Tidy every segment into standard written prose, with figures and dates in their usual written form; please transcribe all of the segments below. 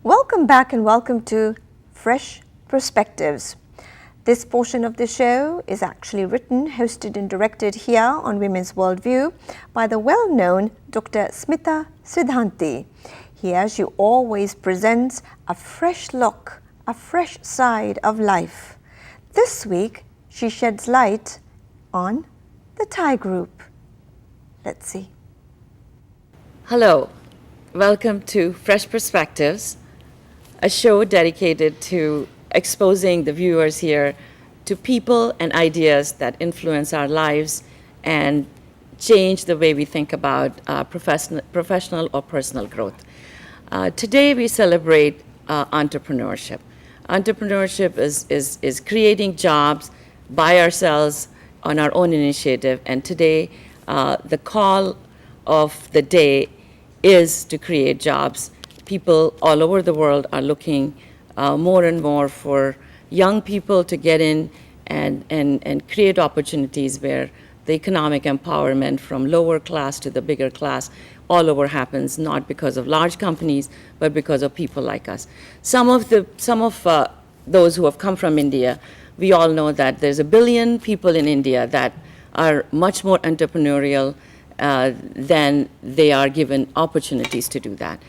Welcome back and welcome to Fresh Perspectives. This portion of the show is actually written, hosted and directed here on Women's Worldview by the well-known Dr. Smita Siddhanti. He, as you always, presents a fresh look, a fresh side of life. This week, she sheds light on the TiE Group. Let's see. Hello, welcome to Fresh Perspectives, a show dedicated to exposing the viewers here to people and ideas that influence our lives and change the way we think about professional or personal growth. Today we celebrate entrepreneurship. Entrepreneurship is creating jobs by ourselves on our own initiative, and today the call of the day is to create jobs. People all over the world are looking more and more for young people to get in and create opportunities where the economic empowerment from lower class to the bigger class all over happens, not because of large companies, but because of people like us. Some of those who have come from India, we all know that there's 1 billion people in India that are much more entrepreneurial than they are given opportunities to do that.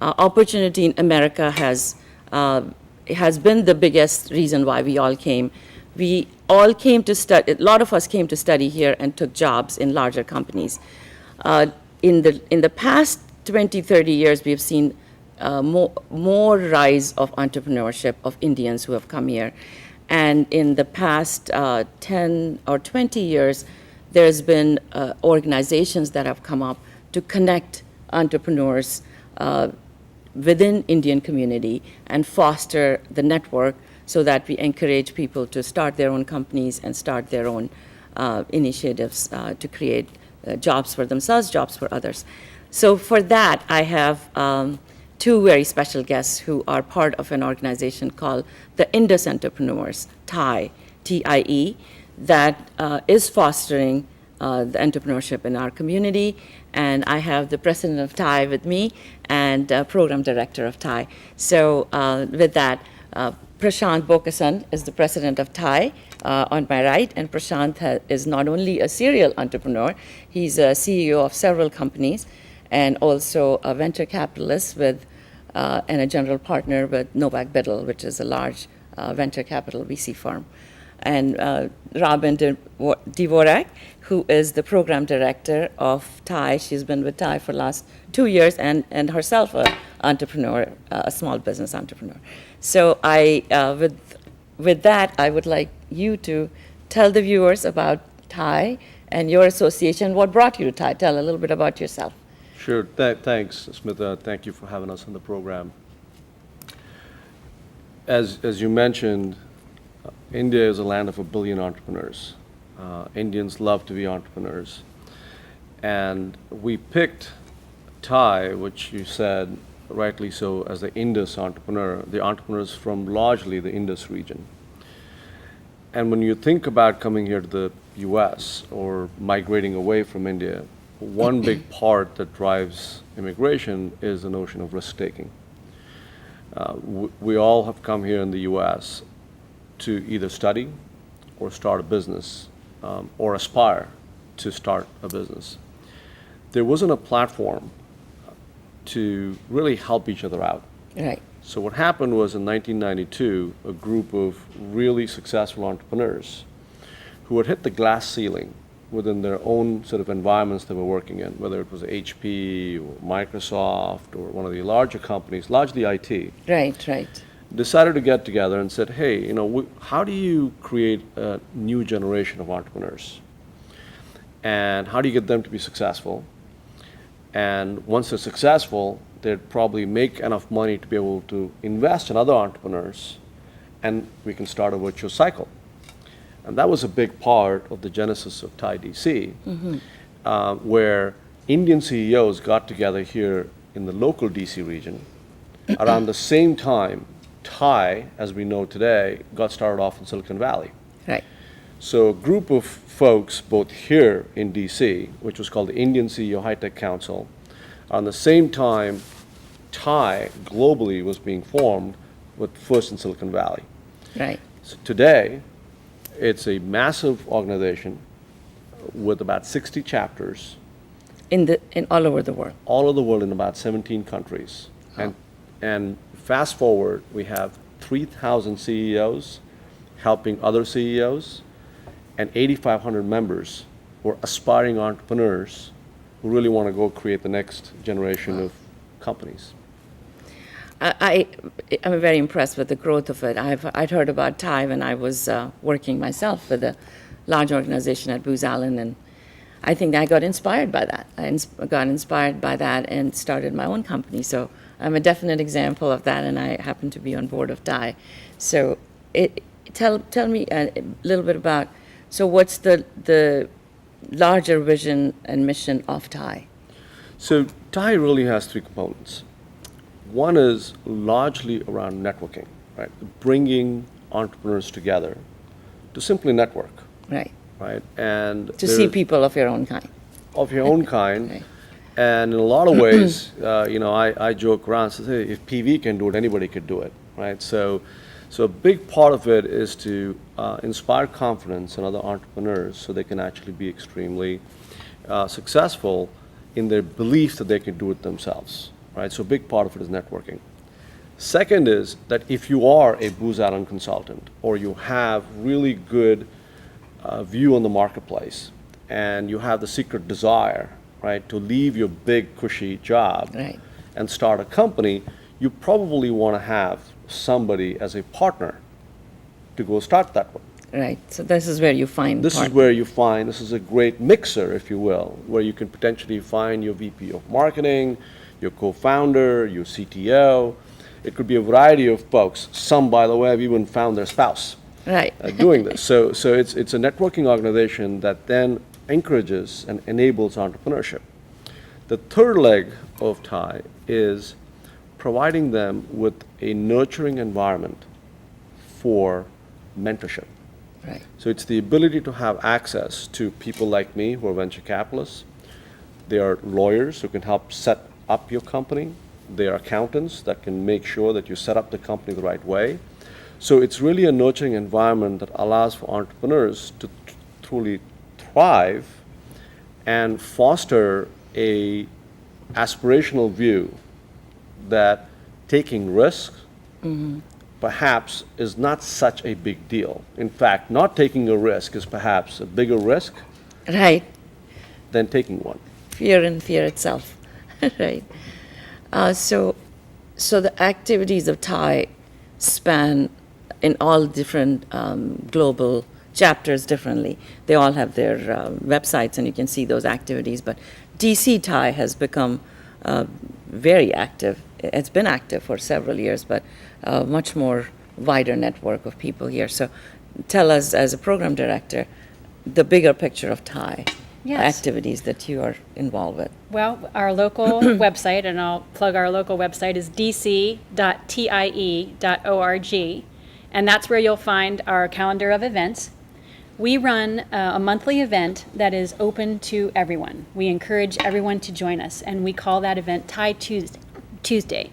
Opportunity in America has been the biggest reason why we all came. We all came to study, a lot of us came to study here and took jobs in larger companies. In the past 20, 30 years, we've seen more rise of entrepreneurship of Indians who have come here. And in the past 10 or 20 years, there's been organizations that have come up to connect entrepreneurs within Indian community and foster the network so that we encourage people to start their own companies and start their own initiatives to create jobs for themselves, jobs for others. So for that, I have two very special guests who are part of an organization called the Indus Entrepreneurs, TiE, T-I-E, that is fostering the entrepreneurship in our community. And I have the president of TiE with me and program director of TiE. So with that, Prashanth Boccasam is the president of TiE on my right, and Prashanth is not only a serial entrepreneur, he's a CEO of several companies and also a venture capitalist with and a general partner with Novak Biddle, which is a large venture capital VC firm. And Robin Dvorak, who is the program director of TiE. She's been with TiE for the last 2 years and herself an entrepreneur, a small business entrepreneur. So with that, I would like you to tell the viewers about TiE and your association. What brought you to TiE? Tell a little bit about yourself. Sure. Thanks, Smita. Thank you for having us on the program. As you mentioned, India is a land of 1 billion entrepreneurs. Indians love to be entrepreneurs. And we picked TiE, which you said rightly so, as the Indus entrepreneur, the entrepreneurs from largely the Indus region. And when you think about coming here to the US or migrating away from India, one big part that drives immigration is the notion of risk-taking. We all have come here in the US to either study or start a business or aspire to start a business. There wasn't a platform to really help each other out. Right. So what happened was in 1992, a group of really successful entrepreneurs who had hit the glass ceiling within their own sort of environments they were working in, whether it was HP or Microsoft or one of the larger companies, largely IT. Right. Decided to get together and said, hey, how do you create a new generation of entrepreneurs? And how do you get them to be successful? And once they're successful, they'd probably make enough money to be able to invest in other entrepreneurs, and we can start a virtuous cycle. And that was a big part of the genesis of TiE-DC, where Indian CEOs got together here in the local DC region around the same time TiE, as we know today, got started off in Silicon Valley. Right. So a group of folks, both here in DC, which was called the Indian CEO High Tech Council, on the same time TiE globally was being formed with first in Silicon Valley. Right. So today, it's a massive organization with about 60 chapters In all over the world. all over the world in about 17 countries. And fast forward, we have 3,000 CEOs helping other CEOs and 8,500 members who are aspiring entrepreneurs who really want to go create the next generation of companies. I'm very impressed with the growth of it. I'd heard about TiE when I was working myself with a large organization at Booz Allen, and I think I got inspired by that. Got inspired by that and started my own company. So I'm a definite example of that, and I happen to be on board of TiE. So tell me a little bit about, so what's the larger vision and mission of TiE? So TiE really has three components. One is largely around networking, right? Bringing entrepreneurs together to simply network, Right. right? And To see people of your own kind. of your own kind. Right. And in a lot of ways, I joke around and say, hey, if PV can do it, anybody could do it, right? So a big part of it is to inspire confidence in other entrepreneurs so they can actually be extremely successful in their belief that they can do it themselves, right? So a big part of it is networking. Second is that if you are a Booz Allen consultant or you have really good view on the marketplace and you have the secret desire, right, to leave your big cushy job Right. and start a company, you probably want to have somebody as a partner to go start that one. Right. So this is where you find This is where you find, this is a great mixer, if you will, where you can potentially find your VP of marketing, your co-founder, your CTO. It could be a variety of folks. Some, by the way, have even found their spouse Right. doing this. So it's a networking organization that then encourages and enables entrepreneurship. The third leg of TiE is providing them with a nurturing environment for mentorship. Right. So it's the ability to have access to people like me who are venture capitalists. They are lawyers who can help set up your company. They are accountants that can make sure that you set up the company the right way. So it's really a nurturing environment that allows for entrepreneurs to truly thrive and foster a aspirational view that taking risks perhaps is not such a big deal. In fact, not taking a risk is perhaps a bigger risk Right. than taking one. Fear and fear itself. Right. So the activities of TiE span in all different global chapters differently. They all have their websites, and you can see those activities. But DC TiE has become very active. It's been active for several years, but much more wider network of people here. So tell us, as a program director, the bigger picture of TiE. Yes. Activities that you are involved with. Well, our local website, and I'll plug our local website, is dc.tie.org, and that's where you'll find our calendar of events. We run a monthly event that is open to everyone. We encourage everyone to join us, and we call that event TiE Tuesday.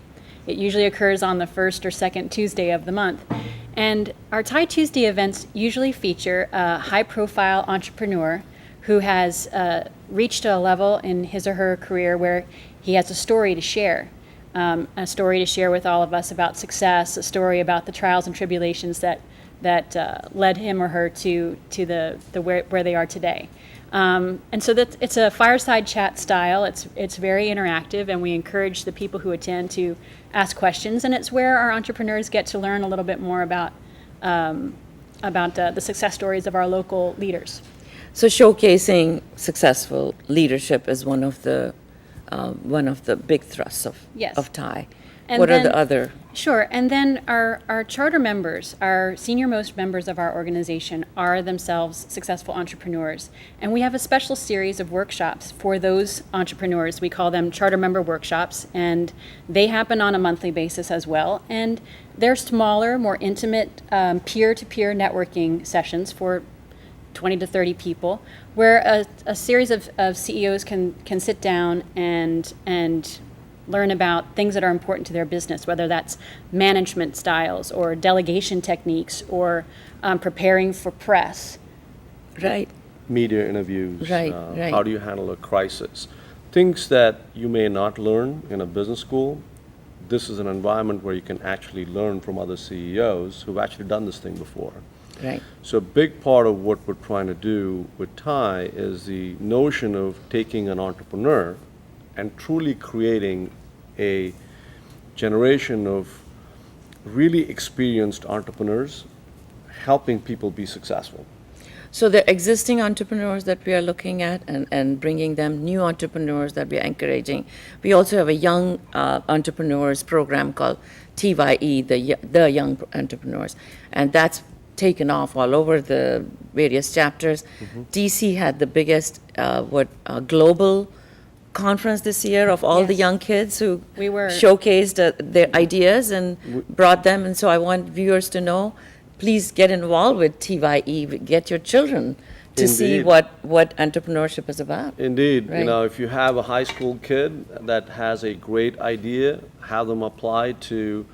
It usually occurs on the first or second Tuesday of the month. And our TiE Tuesday events usually feature a high-profile entrepreneur who has reached a level in his or her career where he has a story to share with all of us about success, a story about the trials and tribulations that led him or her to where they are today. And so it's a fireside chat style. It's very interactive, and we encourage the people who attend to ask questions. And it's where our entrepreneurs get to learn a little bit more about the success stories of our local leaders. So showcasing successful leadership is one of the big thrusts of Yes. TiE. And What are then- the other? Sure, and then our charter members, our senior-most members of our organization, are themselves successful entrepreneurs. And we have a special series of workshops for those entrepreneurs. We call them charter member workshops, and they happen on a monthly basis as well. And they're smaller, more intimate, peer-to-peer networking sessions for 20 to 30 people, where a series of CEOs can sit down and learn about things that are important to their business, whether that's management styles or delegation techniques or preparing for press. Right. Media interviews. Right, right. How do you handle a crisis? Things that you may not learn in a business school. This is an environment where you can actually learn from other CEOs who've actually done this thing before. Right. So a big part of what we're trying to do with TiE is the notion of taking an entrepreneur and truly creating a generation of really experienced entrepreneurs helping people be successful. So the existing entrepreneurs that we are looking at and bringing them new entrepreneurs that we are encouraging. We also have a young entrepreneurs program called TiE, the Young Entrepreneurs, and that's taken off all over the various chapters. DC had the biggest global conference this year of all the Yes. young kids who We were- showcased their ideas and brought them. And so I want viewers to know, please get involved with TiE, get your children to see Indeed. what entrepreneurship is about. Indeed, Right. you know, if you have a high school kid that has a great idea, have them apply to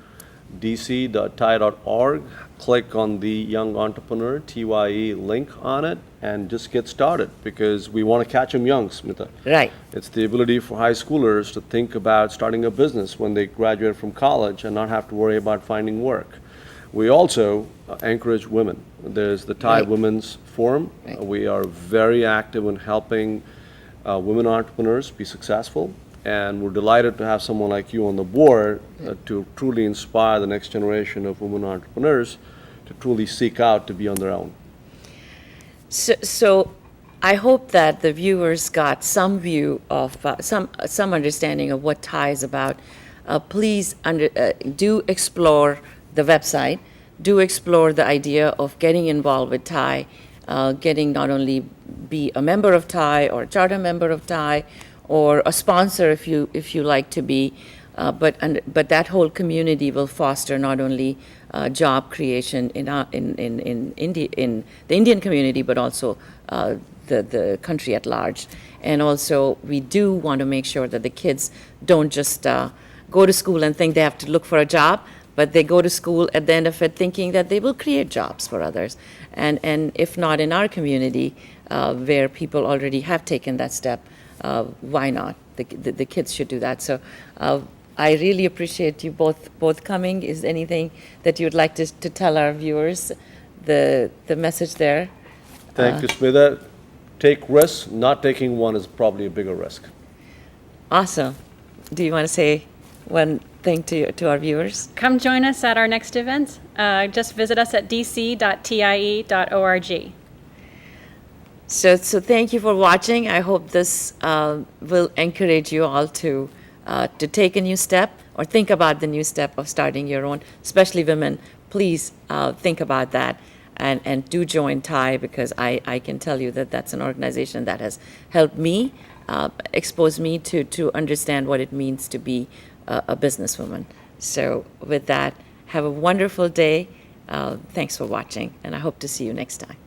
dc.tie.org, click on the Young Entrepreneur, TYE link on it, and just get started, because we want to catch them young, Smita. Right. It's the ability for high schoolers to think about starting a business when they graduate from college and not have to worry about finding work. We also encourage women. There's the TiE Right. Women's Forum. Right. We are very active in helping women entrepreneurs be successful, and we're delighted to have someone like you on the board to truly inspire the next generation of women entrepreneurs to truly seek out to be on their own. So I hope that the viewers got some view of, some understanding of what TiE is about. Please do explore the website, do explore the idea of getting involved with TiE, getting not only be a member of TiE or a charter member of TiE or a sponsor if you like to be, but that whole community will foster not only job creation in India, in the Indian community, but also the country at large. And also, we do want to make sure that the kids don't just go to school and think they have to look for a job, but they go to school at the end of it thinking that they will create jobs for others. And if not in our community, where people already have taken that step, why not? The kids should do that. So I really appreciate you both coming. Is there anything that you'd like to tell our viewers, the message there? Thank you, Smita. Take risks. Not taking one is probably a bigger risk. Awesome. Do you want to say one thing to our viewers? Come join us at our next event. Just visit us at dc.tie.org. So thank you for watching. I hope this will encourage you all to take a new step or think about the new step of starting your own, especially women. Please think about that and do join TiE, because I can tell you that that's an organization that has helped me, expose me to understand what it means to be a businesswoman. So with that, have a wonderful day. Thanks for watching, and I hope to see you next time.